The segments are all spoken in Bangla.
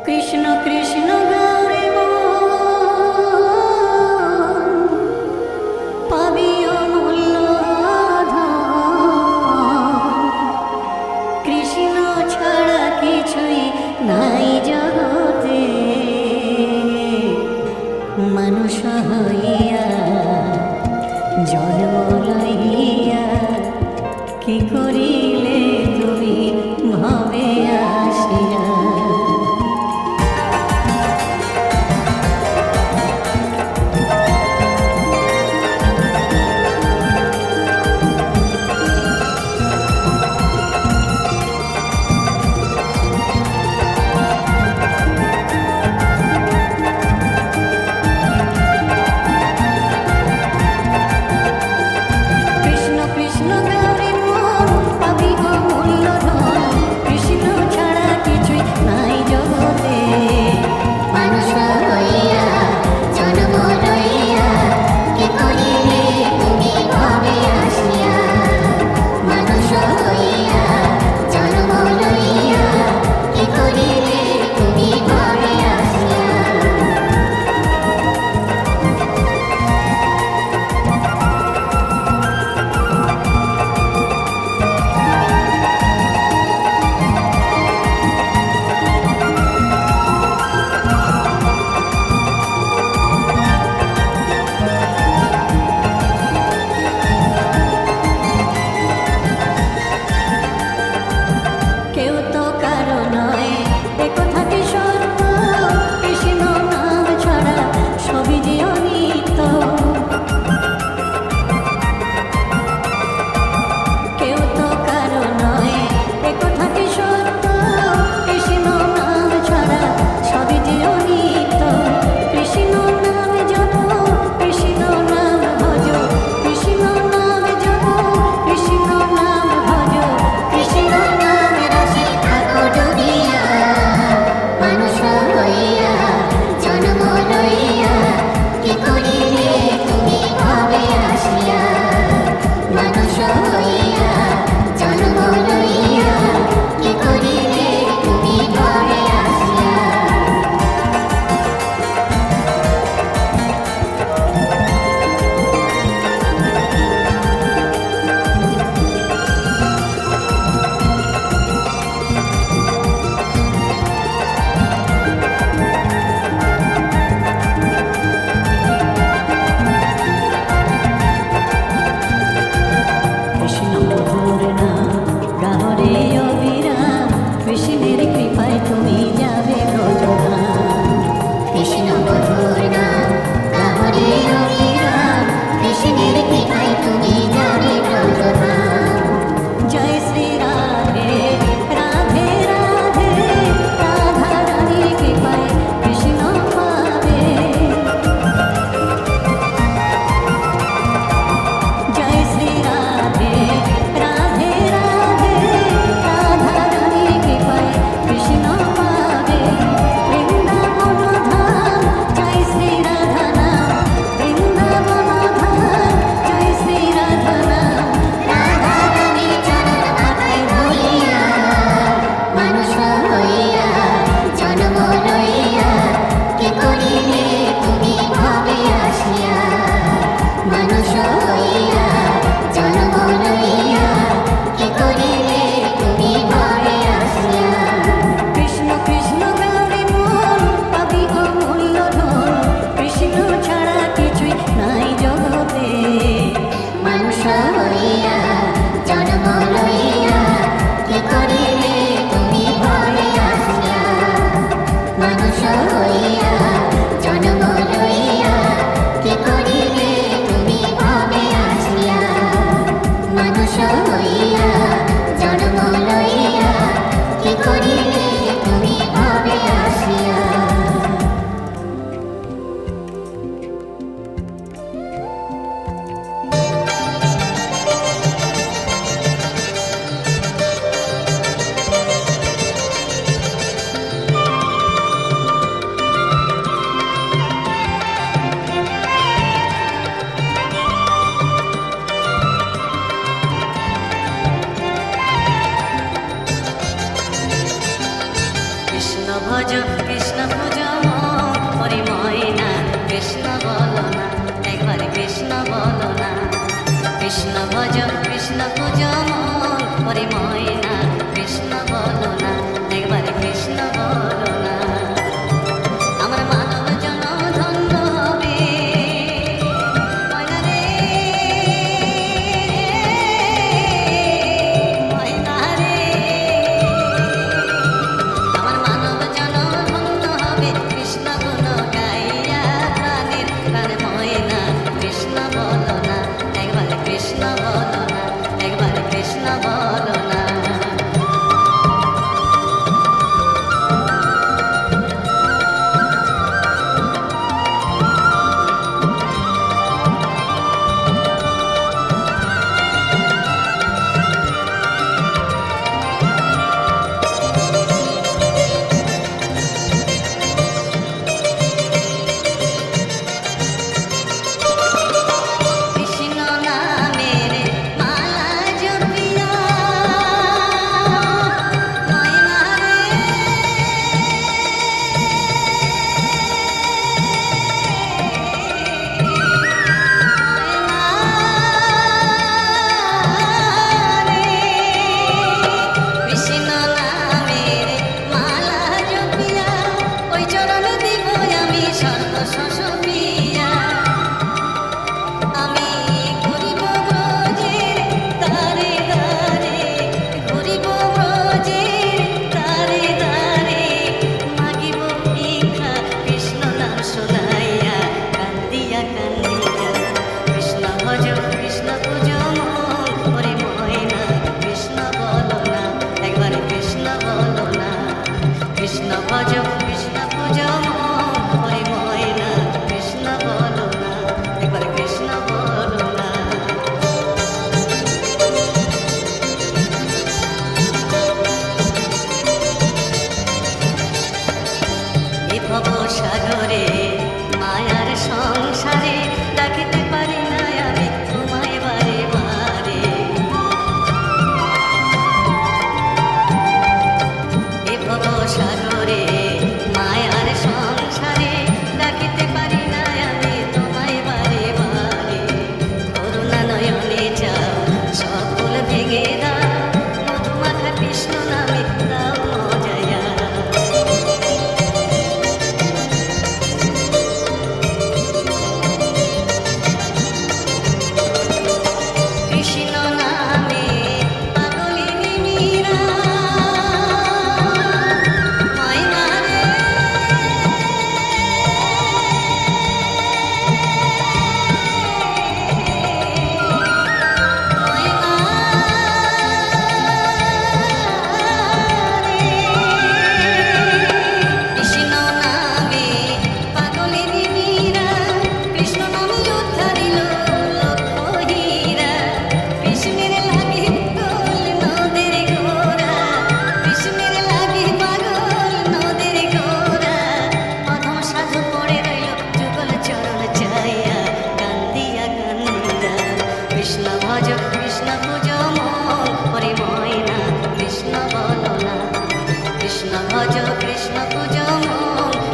কৃষ্ণ কৃষ্ণ গৌরে পাবি অমূল্য ধন। কৃষ্ণ ছাড়া কিছুই নাই জগতে, মানুষ হইয়া জন্ম লইয়া কি করিলে তুমি ভবে আসিয়া। কৃষ্ণ ভজ কৃষ্ণ পূজ হরি ময়না কৃষ্ণ বলো না একবার কৃষ্ণ বলো না কৃষ্ণ ভজ কৃষ্ণ পূজ হরি ময়না কৃষ্ণ বলো না একবার কৃষ্ণ বলো না আমার মানব জনম ধন্য হবে ময়না রে ময়না রে আমার মানব জনম ধন্য হবে কৃষ্ণ গুণ গাইয়া প্রাণের প্রাণ ময়না কৃষ্ণ বলো না একবার কৃষ্ণ বলো না একবার কৃষ্ণ বলো না কৃষ্ণ নামের মালা জপিয়া ময়না রে কৃষ্ণ নামের মালা জপিয়া ওই চরণ দিব আমি সর্বশস পিয়া আমি ঘুরিব ব্রজের তারে তারে ঘুরিব ব্রজের তারে তারে মাগিব ভিক্ষা কৃষ্ণ নাম শোনাইয়া কান্দিয়া কান্দিয়া কৃষ্ণ ভজ কৃষ্ণ পূজ হরি ময়না কৃষ্ণ বলো না একবার কৃষ্ণ বলো না কৃষ্ণ ভজ কৃষ্ণ পূজ হরি ময়না কৃষ্ণ বলো না একবার কৃষ্ণ বলো না এ ভব সাগরে মায়ার সংসারে ডাকিতে পারি না আমি তোমায় বারে বারে এ ভব সাগরে মায়ার সংসারে ডাকিতে পারি না আমি তোমায় বারে বারে করুণা নয়নে যাও সকল ভেঙে দাও মধুমাখা কৃষ্ণ নামে দাও মজায়া কৃষ্ণ নামে পাগলিনী মীরা ময়না রে কৃষ্ণ নামে পাগলিনী মীরা কৃষ্ণ নামে উদ্ধারিল লক্ষ হীরা কৃষ্ণের লাগি পাগল নদের ঘোড়া কৃষ্ণের লাগি পাগল নদের ঘোড়া অধম সাধু পড়ে রইল যুগল চরণ চাইয়া কান্দিয়া কান্দিয়া কৃষ্ণ ভজ কৃষ্ণ পূজ হরি ময়না কৃষ্ণ বলো না কৃষ্ণ ভজ কৃষ্ণ পূজ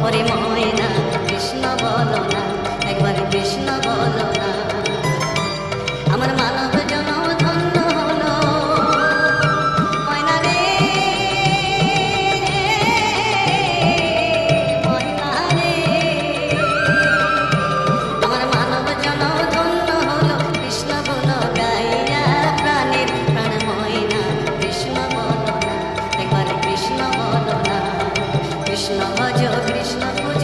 হরি ময়না কৃষ্ণ বলো না একবার কৃষ্ণ বলো না আমার মানব জনম ধন্য হলো ময়না রে ময়না রে আমার মানব জনম ধন্য হলো কৃষ্ণ গুণ গাইয়া প্রাণের প্রাণ ময়না কৃষ্ণ বলো না একবার কৃষ্ণ বলো না কৃষ্ণ ভজ কৃষ্ণ পূজ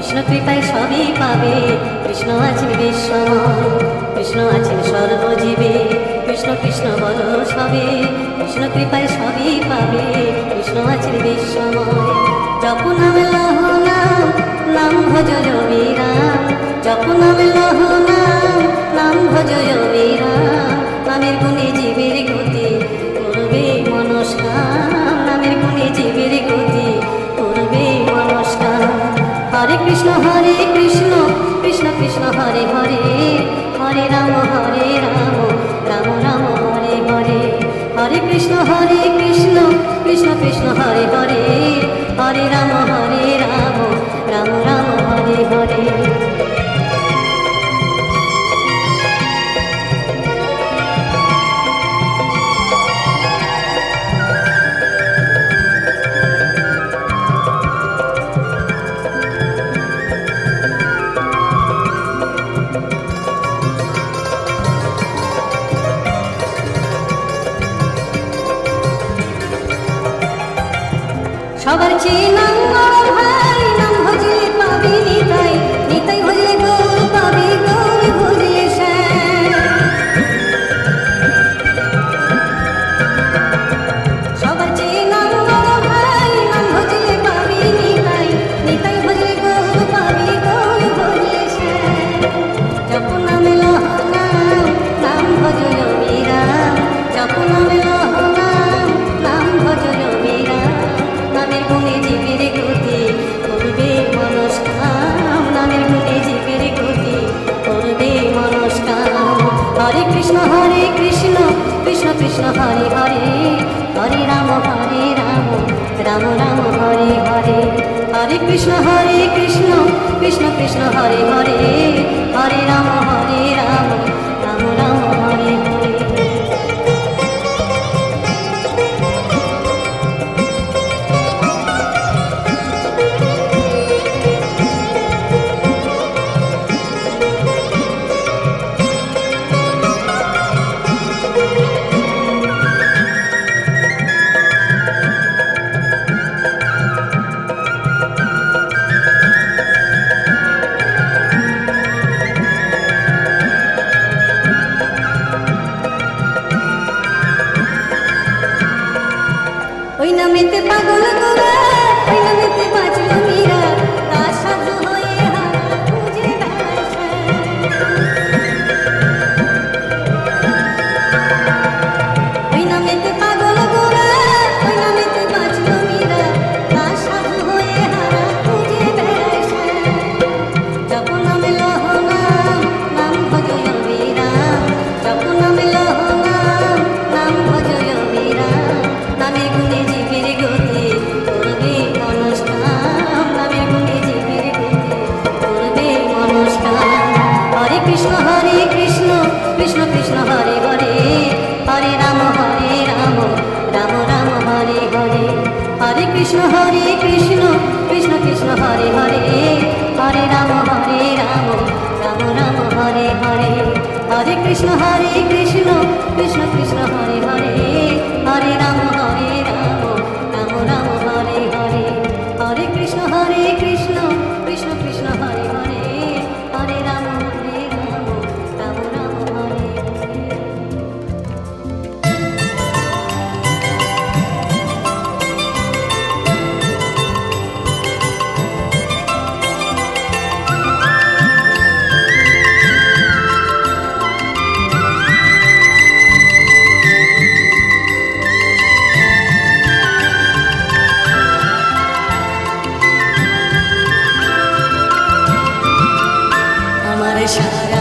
কৃষ্ণ কৃপায় সবই পাবে। কৃষ্ণ আছেন বিশ্বময়, কৃষ্ণ আছেন সর্বজীবে। কৃষ্ণ কৃষ্ণ বলো সবে, কৃষ্ণ কৃপায় সবই পাবে। কৃষ্ণ আছেন বিশ্বময়। জপ নাম লহ নাম, নাম ভজ রবি রাম। জপ নাম লহ নাম, নাম ভজ রবি রাম। নামের গুণে জীবের গতি করবে মনস্কাম। নামের গুণে জীবের গতি করবে মনস্কাম। হরে কৃষ্ণ কৃষ্ণ কৃষ্ণ হরে হরে, হরে রাম রাম রাম হরে হরে। হরে কৃষ্ণ কৃষ্ণ কৃষ্ণ হরে হরে, হরে রাম রাম রাম হরে হরে। সবার চেয়ে নাম বড় ভাই, নাম ভজলে পাবি নিতাই। নিতাই ভজলে গৌর পাবি, গৌর ভজলে শ্যাম। সবার চেয়ে নাম বড় ভাই, নাম ভজলে পাবি নিতাই। নিতাই ভজলে গৌর পাবি, গৌর ভজলে শ্যাম। জপ নাম লহ নাম, নাম ভজ রবি রাম। জপ নাম লহ নাম, নাম ভজ রবি রাম। নামের গুণে জীবের গতি করবে মনস্কাম। নামের গুণে জীবের গতি করবে মনস্কাম। হরে কৃষ্ণ কৃষ্ণ কৃষ্ণ হরে হরে, হরে রাম রাম রাম হরে হরে। হরে কৃষ্ণ কৃষ্ণ কৃষ্ণ হরে হরে, হরে রাম রাম রাম হরে হরে। ওই নামেতে পাগল গোরা, ওই নামেতে বাঁচল মীরা। তার সাধু হয়ে হারা খুঁজে বেড়ায় শ্যাম। ওই নামেতে পাগল গোরা, ওই নামেতে বাঁচল মীরা। তার সাধু হয়ে হারা খুঁজে বেড়ায় শ্যাম। জপ নাম লহ নাম, নাম ভজ রবি রাম। জপ নাম লহ নাম, নাম ভজ রবি রাম। নামের গুণে জীবের গতি করবে মনস্কাম। নামের গুণে জীবের গতি করবে মনস্কাম। হরে কৃষ্ণ কৃষ্ণ কৃষ্ণ হরে হরে, হরে রাম রাম রাম হরে হরে। হরে কৃষ্ণ কৃষ্ণ কৃষ্ণ হরে হরে, হরে রাম রাম রাম হরে হরে। হরে কৃষ্ণ কৃষ্ণ কৃষ্ণ হরে হরে, হরে রাম রাম রাম হরে হরে। হরে কৃষ্ণ কৃষ্ণ কৃষ্ণ হরে হরে, হরে রাম রাম রাম হরে হরে। আমার সারা